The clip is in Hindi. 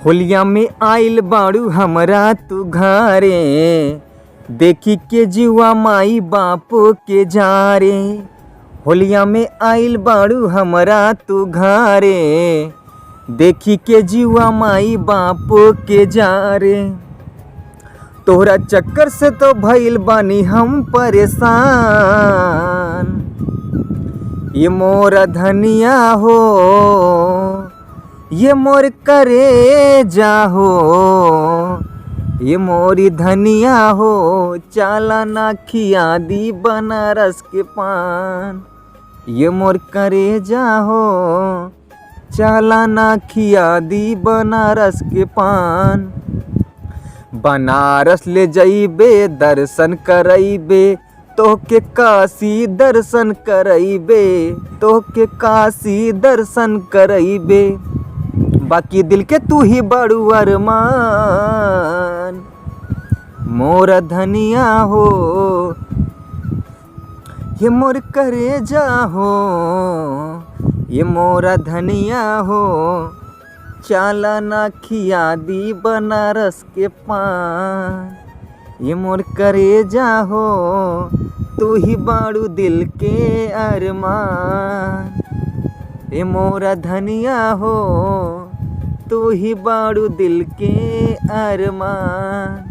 होलिया में आइल बाड़ू हमरा तू घरे, देखी के जुआ माई बाप के जारे। होलिया में आइल बाड़ू हमरा तू घरे, देखी के जुआ माई बाप के जारे। तोहरा चक्कर से तो भइल बानी हम परेशान, ये मोरा धनिया हो, ये मोर करे जाहो, ये मोरी धनिया हो। चाला ना खिया दी बनारस के पान, ये मोर करे जाहो, चाला ना खिया दी बनारस के पान। बनारस ले जइबे दर्शन करइबे, तोहके काशी दर्शन करइबे, तोहके काशी दर्शन करइबे। बाकी दिल के तू ही बड़ू अरमान, मोरा धनिया हो, ये मोर करे जाहो, ये मोरा धनिया हो। चाला ना खिया दी बनारस के पान, ये मोर करे जाहो, तू ही बाड़ू दिल के अरमान। ये मोरा धनिया हो, तू ही बाड़ू दिल के अरमान।